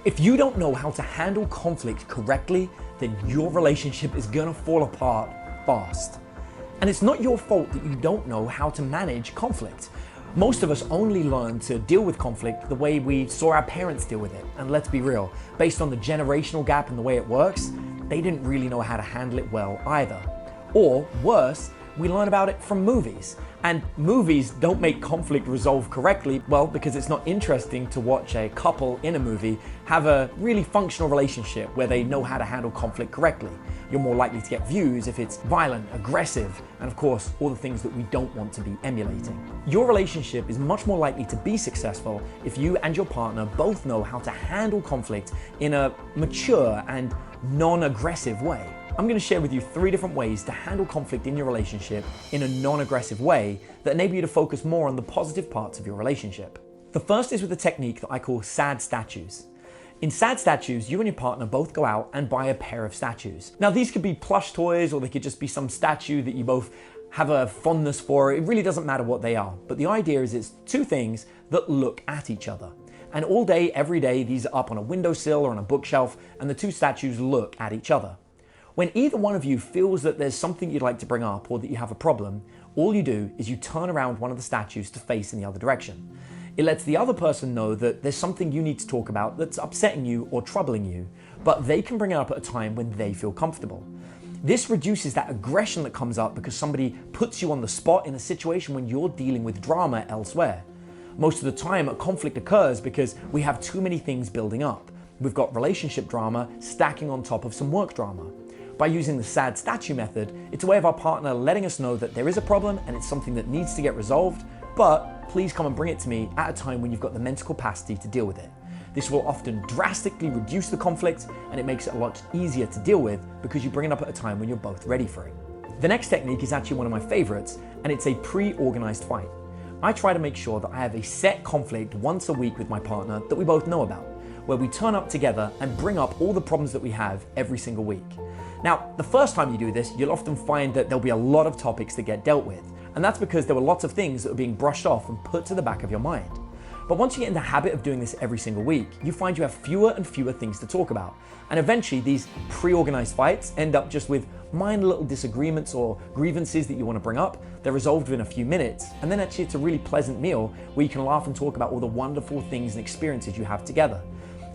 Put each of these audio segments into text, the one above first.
If you don't know how to handle conflict correctly, then your relationship is gonna fall apart fast. And it's not your fault that you don't know how to manage conflict. Most of us only learn to deal with conflict the way we saw our parents deal with it. And let's be real, based on the generational gap and the way it works, they didn't really know how to handle it well either. Or worse, we learn about it from movies. And movies don't make conflict resolved correctly, well, because it's not interesting to watch a couple in a movie have a really functional relationship where they know how to handle conflict correctly. You're more likely to get views if it's violent, aggressive, and of course, all the things that we don't want to be emulating. Your relationship is much more likely to be successful if you and your partner both know how to handle conflict in a mature and non-aggressive way. I'm going to share with you 3 different ways to handle conflict in your relationship in a non-aggressive way that enable you to focus more on the positive parts of your relationship. The first is with a technique that I call sad statues. In sad statues, you and your partner both go out and buy a pair of statues. Now, these could be plush toys, or they could just be some statue that you both have a fondness for. It really doesn't matter what they are. But the idea is it's 2 things that look at each other. And all day, every day, these are up on a windowsill or on a bookshelf, and the 2 statues look at each other. When either one of you feels that there's something you'd like to bring up or that you have a problem, all you do is you turn around one of the statues to face in the other direction. It lets the other person know that there's something you need to talk about that's upsetting you or troubling you, but they can bring it up at a time when they feel comfortable. This reduces that aggression that comes up because somebody puts you on the spot in a situation when you're dealing with drama elsewhere. Most of the time, a conflict occurs because we have too many things building up. We've got relationship drama stacking on top of some work drama. By using the sad statue method, it's a way of our partner letting us know that there is a problem and it's something that needs to get resolved, but please come and bring it to me at a time when you've got the mental capacity to deal with it. This will often drastically reduce the conflict, and it makes it a lot easier to deal with because you bring it up at a time when you're both ready for it. The next technique is actually one of my favorites, and it's a pre-organized fight. I try to make sure that I have a set conflict once a week with my partner that we both know about, where we turn up together and bring up all the problems that we have every single week. Now, the first time you do this, you'll often find that there'll be a lot of topics that get dealt with. And that's because there were lots of things that were being brushed off and put to the back of your mind. But once you get in the habit of doing this every single week, you find you have fewer and fewer things to talk about. And eventually these pre-organized fights end up just with minor little disagreements or grievances that you want to bring up. They're resolved within a few minutes. And then actually it's a really pleasant meal where you can laugh and talk about all the wonderful things and experiences you have together.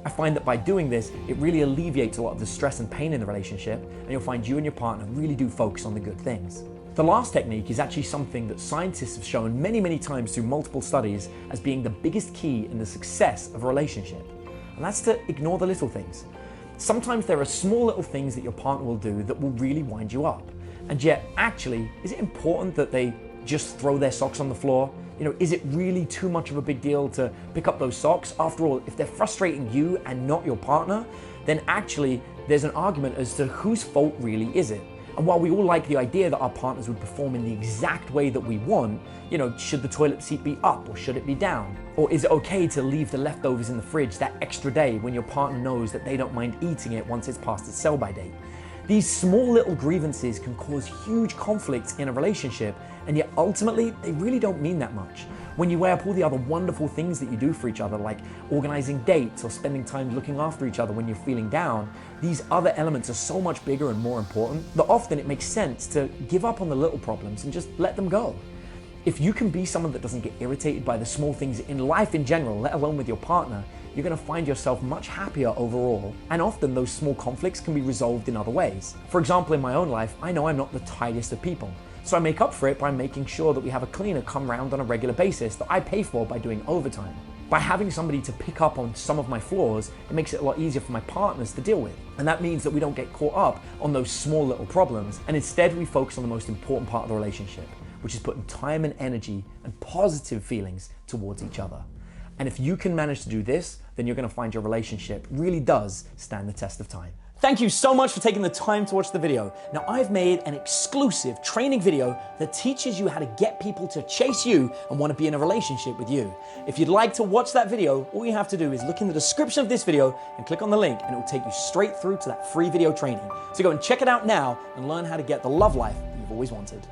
I find that by doing this, it really alleviates a lot of the stress and pain in the relationship, and you'll find you and your partner really do focus on the good things. The last technique is actually something that scientists have shown many times through multiple studies as being the biggest key in the success of a relationship, and that's to ignore the little things. Sometimes there are small little things that your partner will do that will really wind you up, and yet actually, is it important that they just throw their socks on the floor? Is it really too much of a big deal to pick up those socks? After all, if they're frustrating you and not your partner, then actually there's an argument as to whose fault really is it. And while we all like the idea that our partners would perform in the exact way that we want, should the toilet seat be up or should it be down? Or is it okay to leave the leftovers in the fridge that extra day when your partner knows that they don't mind eating it once it's past its sell-by date? These small little grievances can cause huge conflicts in a relationship, and yet ultimately, they really don't mean that much. When you weigh up all the other wonderful things that you do for each other, like organizing dates or spending time looking after each other when you're feeling down, these other elements are so much bigger and more important that often it makes sense to give up on the little problems and just let them go. If you can be someone that doesn't get irritated by the small things in life in general, let alone with your partner, you're going to find yourself much happier overall, and often those small conflicts can be resolved in other ways. For example, in my own life, I know I'm not the tidiest of people, so I make up for it by making sure that we have a cleaner come round on a regular basis that I pay for by doing overtime. By having somebody to pick up on some of my flaws, it makes it a lot easier for my partners to deal with. And that means that we don't get caught up on those small little problems, and instead we focus on the most important part of the relationship, which is putting time and energy and positive feelings towards each other. And if you can manage to do this, then you're going to find your relationship really does stand the test of time. Thank you so much for taking the time to watch the video. Now, I've made an exclusive training video that teaches you how to get people to chase you and want to be in a relationship with you. If you'd like to watch that video, all you have to do is look in the description of this video and click on the link, and it will take you straight through to that free video training. So go and check it out now and learn how to get the love life that you've always wanted.